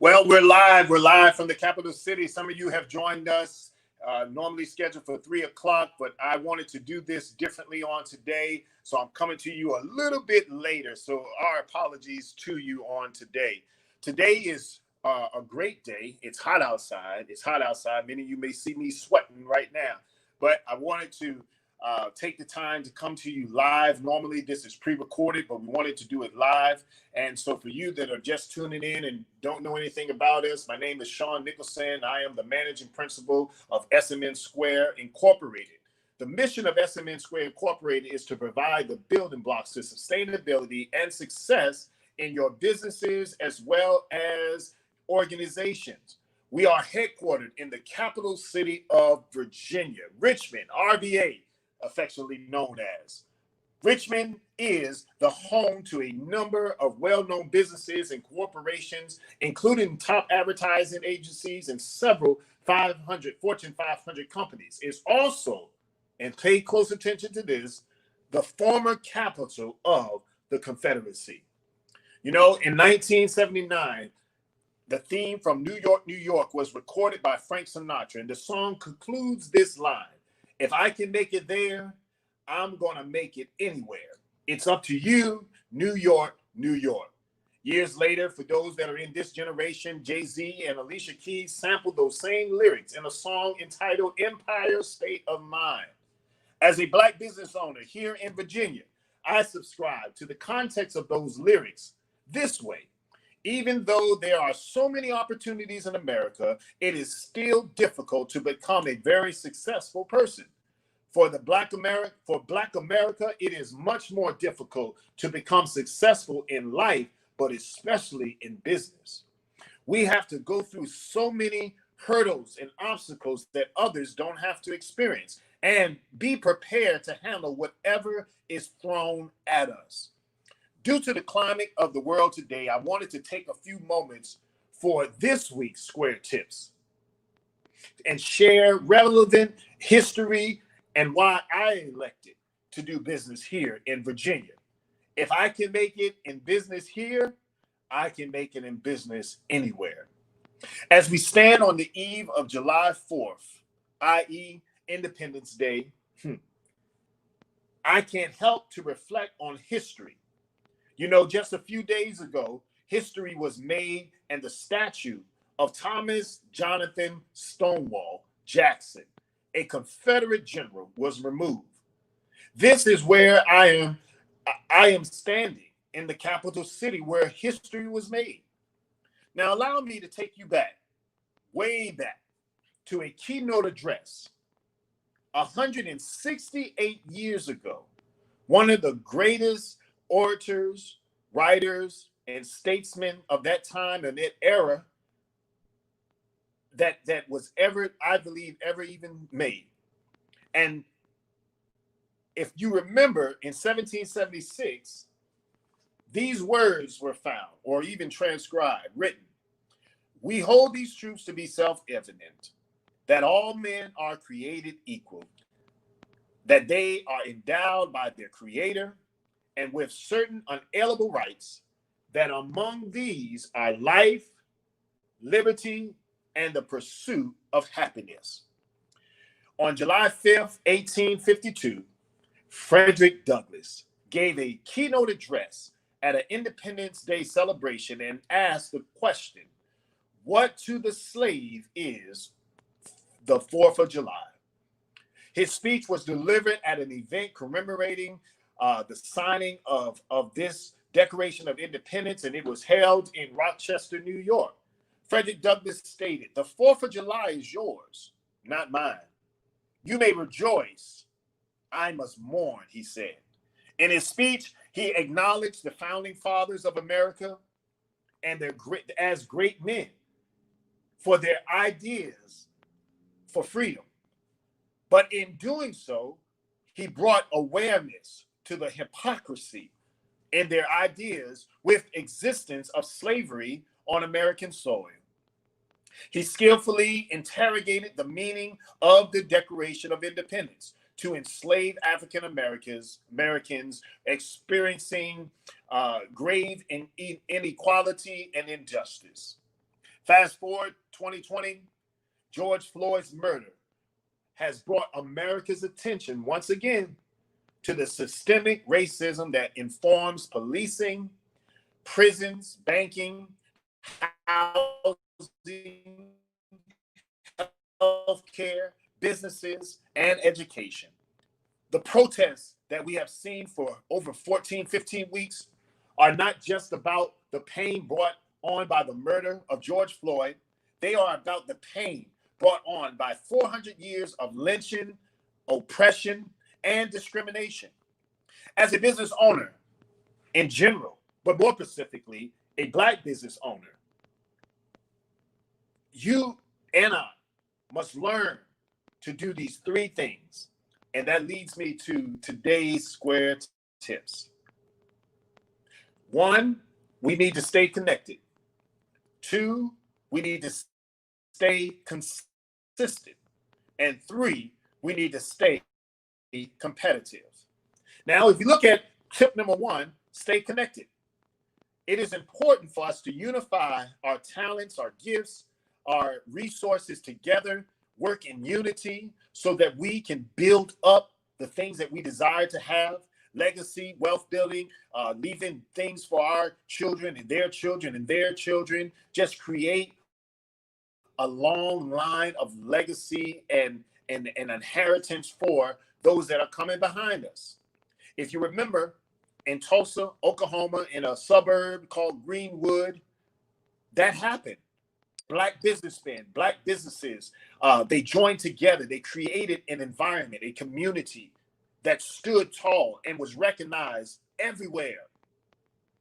Well, we're live. We're live from the capital city. Some of you have joined us, normally scheduled for 3 o'clock, but I wanted to do this differently on today. So I'm coming to you a little bit later. So our apologies to you on today. Today is a great day. It's hot outside. It's hot outside. Many of you may see me sweating right now, but I wanted to take the time to come to you live. Normally this is pre-recorded, but we wanted to do it live. And so for you that are just tuning in and don't know anything about us, my name is Shawn Nicholson. I am the managing principal of SMN Square Incorporated. The mission of SMN Square Incorporated is to provide the building blocks to sustainability and success in your businesses as well as organizations. We are headquartered in the capital city of Virginia, Richmond, RVA, affectionately known as. Richmond is the home to a number of well-known businesses and corporations, including top advertising agencies and several Fortune 500 companies. It's also, and pay close attention to this, the former capital of the Confederacy. You know, in 1979, the theme from New York, New York was recorded by Frank Sinatra, and the song concludes this line: if I can make it there, I'm gonna make it anywhere. It's up to you, New York, New York. Years later, for those that are in this generation, Jay-Z and Alicia Keys sampled those same lyrics in a song entitled Empire State of Mind. As a Black business owner here in Virginia, I subscribe to the context of those lyrics this way: even though there are so many opportunities in America, it is still difficult to become a very successful person. For Black America, it is much more difficult to become successful in life, but especially in business. We have to go through so many hurdles and obstacles that others don't have to experience, and be prepared to handle whatever is thrown at us. Due to the climate of the world today, I wanted to take a few moments for this week's Square Tips and share relevant history and why I elected to do business here in Virginia. If I can make it in business here, I can make it in business anywhere. As we stand on the eve of July 4th, i.e. Independence Day, I can't help to reflect on history. You know, just a few days ago, history was made and the statue of Thomas Jonathan Stonewall Jackson, a Confederate general, was removed. This is where I am standing in the capital city where history was made. Now, allow me to take you back, way back, to a keynote address 168 years ago. One of the greatest orators, writers, and statesmen of that time and that era that was ever, I believe, ever even made. And if you remember, in 1776, these words were found, or even transcribed, written: we hold these truths to be self-evident, that all men are created equal, that they are endowed by their creator and with certain unalienable rights, that among these are life, liberty, and the pursuit of happiness. On July 5th, 1852, Frederick Douglass gave a keynote address at an Independence Day celebration and asked the question, what to the slave is the 4th of July? His speech was delivered at an event commemorating the signing of this Declaration of Independence, and it was held in Rochester, New York. Frederick Douglass stated, the 4th of July is yours, not mine. You may rejoice, I must mourn, he said. In his speech, he acknowledged the founding fathers of America and as great men for their ideas for freedom. But in doing so, he brought awareness to the hypocrisy in their ideas with existence of slavery on American soil. He skillfully interrogated the meaning of the Declaration of Independence to enslave African Americans experiencing grave inequality and injustice. Fast forward 2020, George Floyd's murder has brought America's attention once again to the systemic racism that informs policing, prisons, banking, housing, healthcare, businesses, and education. The protests that we have seen for over 14, 15 weeks are not just about the pain brought on by the murder of George Floyd. They are about the pain brought on by 400 years of lynching, oppression, and discrimination. As a business owner in general, but more specifically, a Black business owner, you and I must learn to do these three things. And that leads me to today's Square tips. 1, we need to stay connected. 2, we need to stay consistent. And 3, we need to stay competitive. Now, if you look at tip number 1, stay connected. It is important for us to unify our talents, our gifts, our resources together, work in unity so that we can build up the things that we desire to have, legacy, wealth building, leaving things for our children and their children and their children. Just create a long line of legacy and an inheritance for those that are coming behind us. If you remember, in Tulsa, Oklahoma, in a suburb called Greenwood, that happened. Black businessmen, Black businesses, they joined together. They created an environment, a community that stood tall and was recognized everywhere.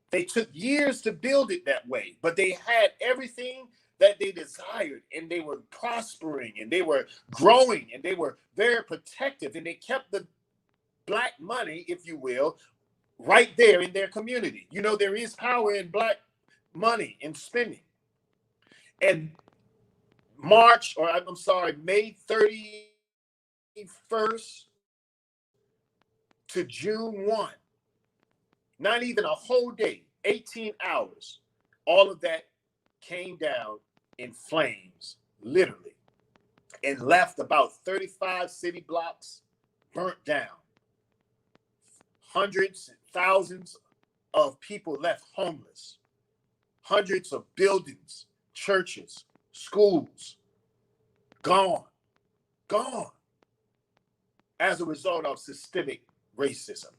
They took years to build it that way, but they had everything that they desired, and they were prospering, and they were growing, and they were very protective, and they kept the Black money, if you will, right there in their community. You know, there is power in Black money and spending. And May 31st to June 1, not even a whole day, 18 hours, all of that came down in flames, literally, and left about 35 city blocks burnt down. Hundreds, thousands of people left homeless. Hundreds of buildings, churches, schools, gone as a result of systemic racism.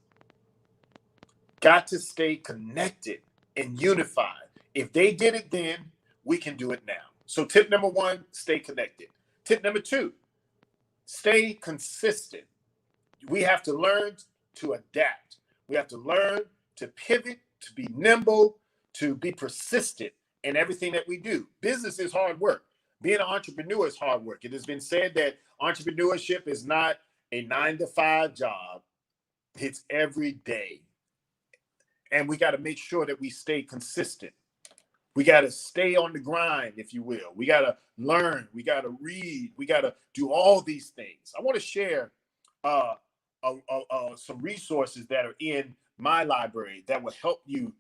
Got to stay connected and unified. If they did it then, we can do it now. So tip number 1, stay connected. Tip number 2, stay consistent. We have to learn to adapt. We have to learn to pivot, to be nimble, to be persistent in everything that we do. Business is hard work. Being an entrepreneur is hard work. It has been said that entrepreneurship is not a 9-to-5 job. It's every day. And we got to make sure that we stay consistent. We got to stay on the grind, if you will. We got to learn. We got to read. We got to do all these things. I want to share some resources that are in my library that will help you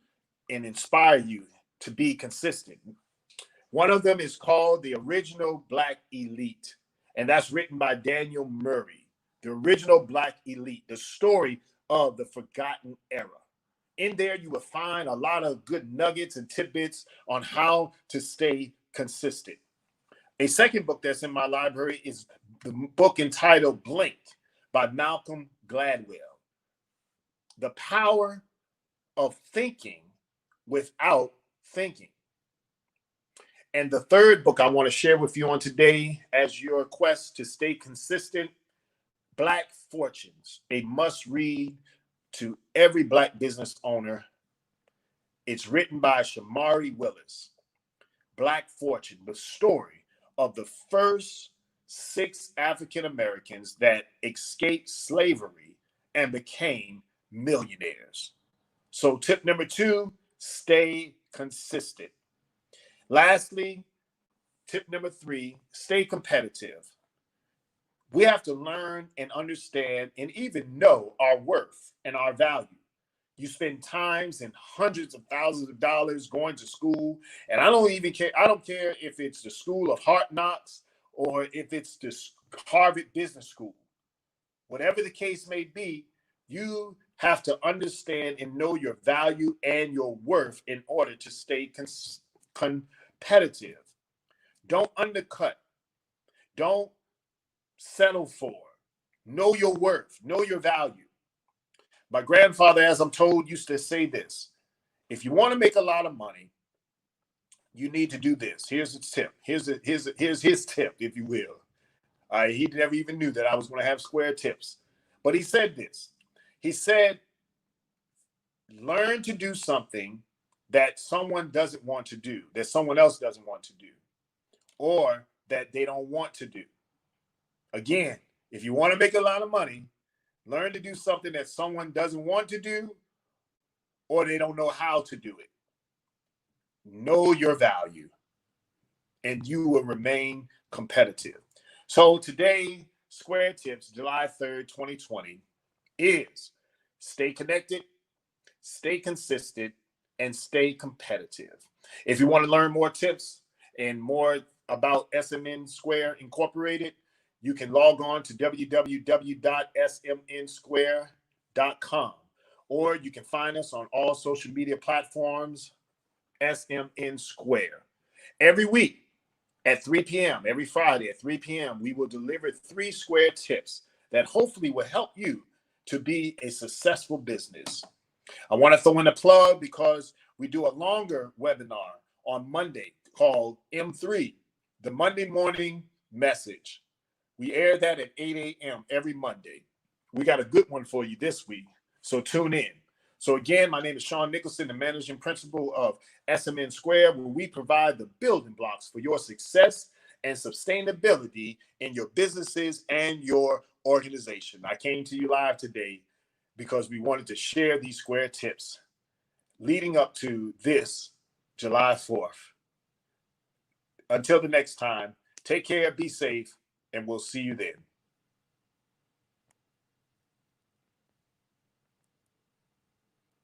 and inspire you to be consistent. One of them is called The Original Black Elite, and that's written by Daniel Murray. The Original Black Elite, the story of the forgotten era. In there, you will find a lot of good nuggets and tidbits on how to stay consistent. A second book that's in my library is the book entitled Blink by Malcolm Gladwell. The power of thinking without thinking. And the third book I want to share with you on today as your quest to stay consistent, Black Fortunes, a must-read to every Black business owner. It's written by Shawn Willis. Black Fortune, the story of the first 6 African Americans that escaped slavery and became millionaires. So tip number 2, stay consistent. Lastly, tip number 3, stay competitive. We have to learn and understand and even know our worth and our value. You spend times and hundreds of thousands of dollars going to school. And I don't even care. I don't care if it's the School of Hard Knocks or if it's the Harvard Business School. Whatever the case may be, you have to understand and know your value and your worth in order to stay competitive. Don't undercut. Don't settle for. Know your worth. Know your value. My grandfather, as I'm told, used to say this: if you want to make a lot of money, you need to do this. Here's the tip. Here's his tip, if you will. He never even knew that I was going to have square tips. But he said this. He said, learn to do something that someone doesn't want to do, that someone else doesn't want to do, or that they don't want to do. Again, if you want to make a lot of money, learn to do something that someone doesn't want to do, or they don't know how to do it. Know your value, and you will remain competitive. So today, Square Tips, July 3rd, 2020, is stay connected, stay consistent, and stay competitive. If you want to learn more tips and more about SMN Square Incorporated, you can log on to www.smnsquare.com, or you can find us on all social media platforms, SMN Square. Every week at 3 p.m., every Friday at 3 p.m., we will deliver 3 Square tips that hopefully will help you to be a successful business. I want to throw in a plug because we do a longer webinar on Monday called M3, the Monday Morning Message. We air that at 8 a.m. every Monday. We got a good one for you this week, so tune in. So again, my name is Shawn Nicholson, the managing principal of SMN Square, where we provide the building blocks for your success and sustainability in your businesses and your organization. I came to you live today because we wanted to share these Square tips leading up to this July 4th. Until the next time, take care, be safe, and we'll see you then.